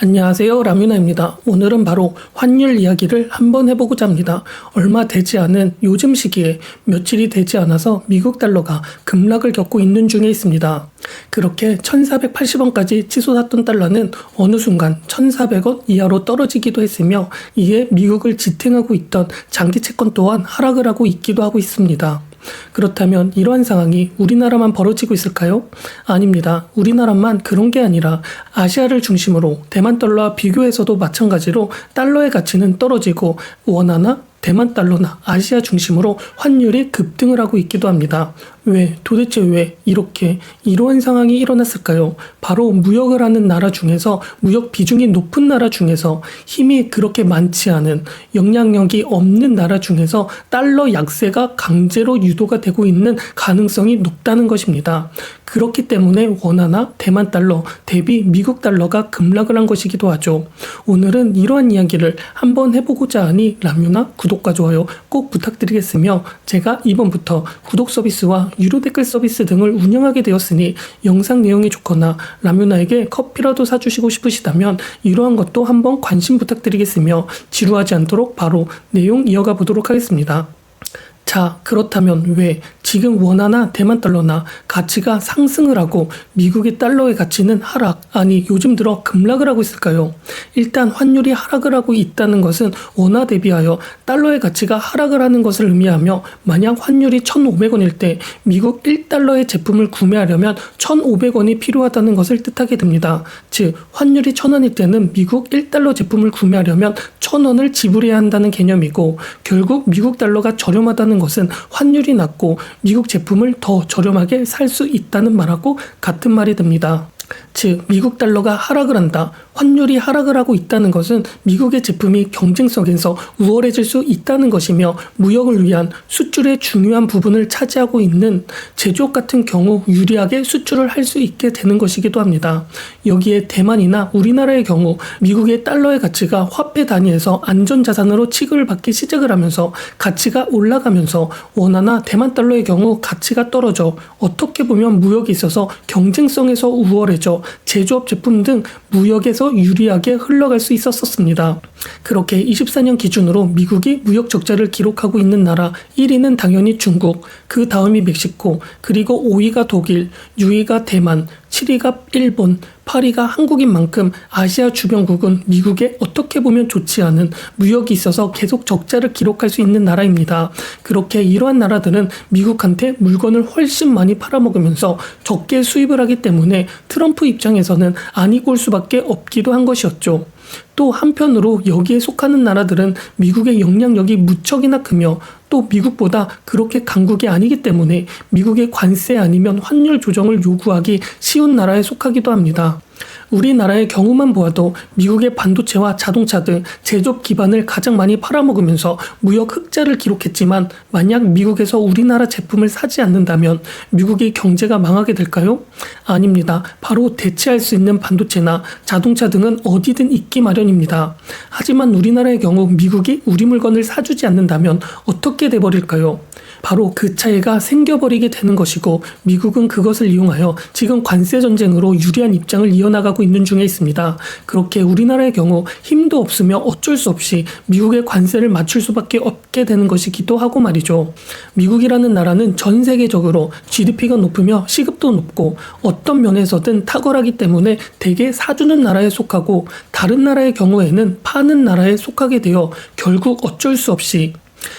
안녕하세요, 라뮤나입니다. 오늘은 바로 환율 이야기를 한번 해보고자 합니다. 얼마 되지 않은 요즘 시기에 며칠이 되지 않아서 미국 달러가 급락을 겪고 있는 중에 있습니다. 그렇게 1480원까지 치솟았던 달러는 어느 순간 1400원 이하로 떨어지기도 했으며, 이에 미국을 지탱하고 있던 장기 채권 또한 하락을 하고 있기도 하고 있습니다. 그렇다면 이러한 상황이 우리나라만 벌어지고 있을까요? 아닙니다. 우리나라만 그런 게 아니라 아시아를 중심으로 대만 달러와 비교해서도 마찬가지로 달러의 가치는 떨어지고, 원화나 대만 달러나 아시아 중심으로 환율이 급등을 하고 있기도 합니다. 도대체 왜 이러한 상황이 일어났을까요? 바로 무역을 하는 나라 중에서, 무역 비중이 높은 나라 중에서, 힘이 그렇게 많지 않은, 영향력이 없는 나라 중에서 달러 약세가 강제로 유도가 되고 있는 가능성이 높다는 것입니다. 그렇기 때문에 원화나 대만 달러 대비 미국 달러가 급락을 한 것이기도 하죠. 오늘은 이러한 이야기를 한번 해보고자 하니 라뮤나 구독과 좋아요 꼭 부탁드리겠으며, 제가 이번부터 구독 서비스와 유료 댓글 서비스 등을 운영하게 되었으니 영상 내용이 좋거나 라뮤나에게 커피라도 사주시고 싶으시다면 이러한 것도 한번 관심 부탁드리겠으며, 지루하지 않도록 바로 내용 이어가 보도록 하겠습니다. 자, 그렇다면 왜 지금 원화나 대만 달러나 가치가 상승을 하고 미국의 달러의 가치는 요즘 들어 급락을 하고 있을까요? 일단 환율이 하락을 하고 있다는 것은 원화 대비하여 달러의 가치가 하락을 하는 것을 의미하며, 만약 환율이 1,500원일 때 미국 1달러의 제품을 구매하려면 1,500원이 필요하다는 것을 뜻하게 됩니다. 즉, 환율이 1,000원일 때는 미국 1달러 제품을 구매하려면 1,000원을 지불해야 한다는 개념이고, 결국 미국 달러가 저렴하다는 것은 환율이 낮고 미국 제품을 더 저렴하게 살 수 있다는 말하고 같은 말이 됩니다. 즉, 미국 달러가 하락을 한다, 환율이 하락을 하고 있다는 것은 미국의 제품이 경쟁성에서 우월해질 수 있다는 것이며, 무역을 위한 수출의 중요한 부분을 차지하고 있는 제조업 같은 경우 유리하게 수출을 할 수 있게 되는 것이기도 합니다. 여기에 대만이나 우리나라의 경우 미국의 달러의 가치가 화폐 단위에서 안전자산으로 취급을 받기 시작을 하면서 가치가 올라가면서, 원화나 대만 달러의 경우 가치가 떨어져 어떻게 보면 무역에 있어서 경쟁성에서 우월해져 제조업 제품 등 무역에서 유리하게 흘러갈 수 있었습니다. 그렇게 24년 기준으로 미국이 무역 적자를 기록하고 있는 나라 1위는 당연히 중국, 그 다음이 멕시코, 그리고 5위가 독일, 6위가 대만, 7위가 일본, 8위가 한국인 만큼 아시아 주변국은 미국에 어떻게 보면 좋지 않은 무역이 있어서 계속 적자를 기록할 수 있는 나라입니다. 그렇게 이러한 나라들은 미국한테 물건을 훨씬 많이 팔아먹으면서 적게 수입을 하기 때문에 트럼프 입장에서는 안이 꼴 수밖에 없기도 한 것이었죠. 또 한편으로 여기에 속하는 나라들은 미국의 영향력이 무척이나 크며, 또 미국보다 그렇게 강국이 아니기 때문에 미국의 관세 아니면 환율 조정을 요구하기 쉬운 나라에 속하기도 합니다. 우리나라의 경우만 보아도 미국의 반도체와 자동차 등 제조업 기반을 가장 많이 팔아먹으면서 무역 흑자를 기록했지만, 만약 미국에서 우리나라 제품을 사지 않는다면 미국의 경제가 망하게 될까요? 아닙니다. 바로 대체할 수 있는 반도체나 자동차 등은 어디든 있기 마련입니다. 하지만 우리나라의 경우 미국이 우리 물건을 사주지 않는다면 어떻게 돼버릴까요? 바로 그 차이가 생겨버리게 되는 것이고, 미국은 그것을 이용하여 지금 관세 전쟁으로 유리한 입장을 이어나가고 있는 중에 있습니다. 그렇게 우리나라의 경우 힘도 없으며 어쩔 수 없이 미국의 관세를 맞출 수밖에 없게 되는 것이기도 하고 말이죠. 미국이라는 나라는 전 세계적으로 GDP가 높으며 시급도 높고 어떤 면에서든 탁월하기 때문에 대개 사주는 나라에 속하고, 다른 나라의 경우에는 파는 나라에 속하게 되어 결국 어쩔 수 없이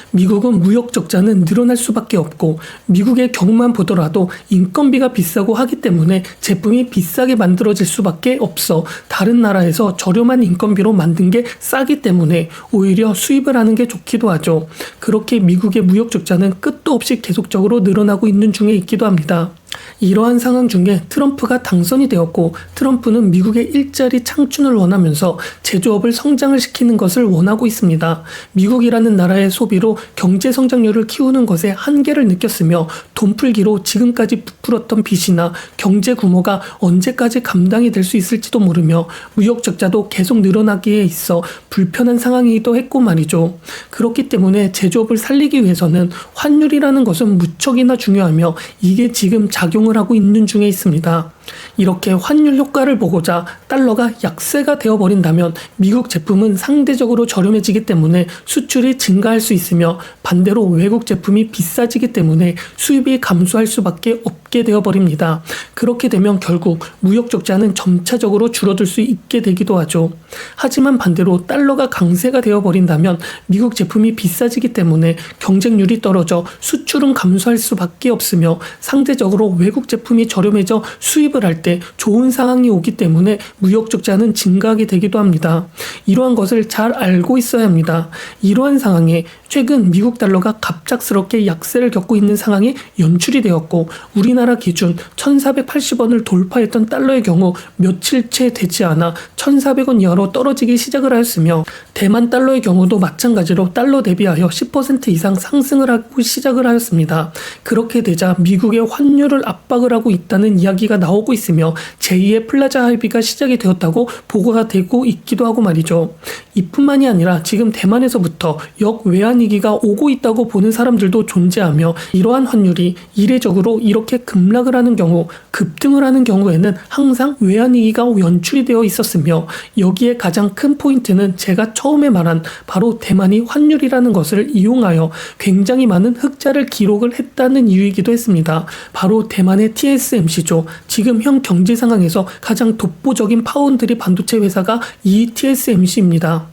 미국은 무역 적자는 늘어날 수밖에 없고, 미국의 경우만 보더라도 인건비가 비싸고 하기 때문에 제품이 비싸게 만들어질 수밖에 없어 다른 나라에서 저렴한 인건비로 만든 게 싸기 때문에 오히려 수입을 하는 게 좋기도 하죠. 그렇게 미국의 무역 적자는 끝도 없이 계속적으로 늘어나고 있는 중에 있기도 합니다. 이러한 상황 중에 트럼프가 당선이 되었고, 트럼프는 미국의 일자리 창출을 원하면서 제조업을 성장을 시키는 것을 원하고 있습니다. 미국이라는 나라의 소비로 경제 성장률을 키우는 것에 한계를 느꼈으며, 돈풀기로 지금까지 부풀었던 빚이나 경제 규모가 언제까지 감당이 될 수 있을지도 모르며, 무역 적자도 계속 늘어나기에 있어 불편한 상황이기도 했고 말이죠. 그렇기 때문에 제조업을 살리기 위해서는 환율이라는 것은 무척이나 중요하며, 이게 지금 작용을 하고 있는 중에 있습니다. 이렇게 환율 효과를 보고자 달러가 약세가 되어버린다면 미국 제품은 상대적으로 저렴해지기 때문에 수출이 증가할 수 있으며 반대로 외국 제품이 비싸지기 때문에 수입이 감소할 수밖에 없게 되어버립니다. 그렇게 되면 결국 무역 적자는 점차적으로 줄어들 수 있게 되기도 하죠. 하지만 반대로 달러가 강세가 되어버린다면 미국 제품이 비싸지기 때문에 경쟁률이 떨어져 수출은 감소할 수밖에 없으며 상대적으로 외국 제품이 저렴해져 수입을 할 때 좋은 상황이 오기 때문에 무역 적자는 증가하게 되기도 합니다. 이러한 것을 잘 알고 있어야 합니다. 이러한 상황에 최근 미국 달러가 갑작스럽게 약세를 겪고 있는 상황이 연출이 되었고 우리나라 기준 1,480원을 돌파했던 달러의 경우 며칠째 되지 않아 1,400원 이하로 떨어지기 시작을 하였으며 대만 달러의 경우도 마찬가지로 달러 대비하여 10% 이상 상승을 하고 시작을 하였습니다. 그렇게 되자 미국의 환율을 압박을 하고 있다는 이야기가 나오고 있으며 제2의 플라자 합의가 시작이 되었다고 보고가 되고 있기도 하고 말이죠. 이뿐만이 아니라 지금 대만에서부터 역외환위기가 오고 있다고 보는 사람들도 존재하며 이러한 환율이 이례적으로 이렇게 급락을 하는 경우 급등을 하는 경우에는 항상 외환위기가 연출이 되어 있었으며 여기에 가장 큰 포인트는 제가 처음에 말한 바로 대만이 환율이라는 것을 이용하여 굉장히 많은 흑자를 기록을 했다는 이유이기도 했습니다. 바로 대만의 TSMC죠. 지금 현 경제 상황에서 가장 독보적인 파운드리 반도체 회사가 이 TSMC입니다.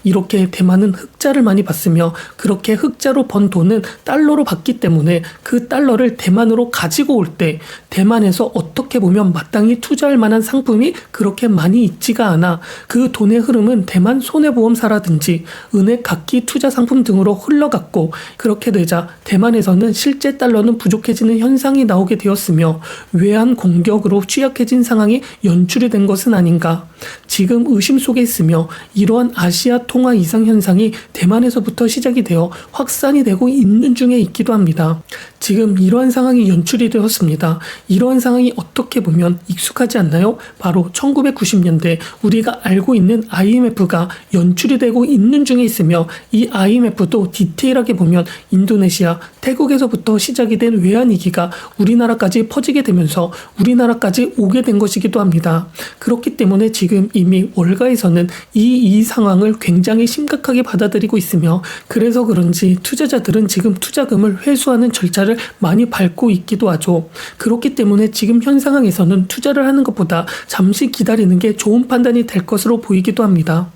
이렇게 대만은 흑자를 많이 봤으며 그렇게 흑자로 번 돈은 달러로 받기 때문에 그 달러를 대만으로 가지고 올 때 대만에서 어떻게 보면 마땅히 투자할 만한 상품이 그렇게 많이 있지가 않아 그 돈의 흐름은 대만 손해보험사라든지 은행 각기 투자 상품 등으로 흘러갔고 그렇게 되자 대만에서는 실제 달러는 부족해지는 현상이 나오게 되었으며 외환 공격으로 취약해진 상황이 연출이 된 것은 아닌가. 지금 의심 속에 있으며 이러한 아시아 통화 이상 현상이 대만에서부터 시작이 되어 확산이 되고 있는 중에 있기도 합니다. 지금 이러한 상황이 연출이 되었습니다. 이러한 상황이 어떻게 보면 익숙하지 않나요? 바로 1990년대 우리가 알고 있는 IMF가 연출이 되고 있는 중에 있으며 이 IMF도 디테일하게 보면 인도네시아, 태국에서부터 시작이 된 외환위기가 우리나라까지 퍼지게 되면서 우리나라까지 오게 된 것이기도 합니다. 그렇기 때문에 지금 이미 월가에서는 이 상황을 굉장히 심각하게 받아들이고 있으며 그래서 그런지 투자자들은 지금 투자금을 회수하는 절차를 많이 밟고 있기도 하죠. 그렇기 때문에 지금 현 상황에서는 투자를 하는 것보다 잠시 기다리는 게 좋은 판단이 될 것으로 보이기도 합니다.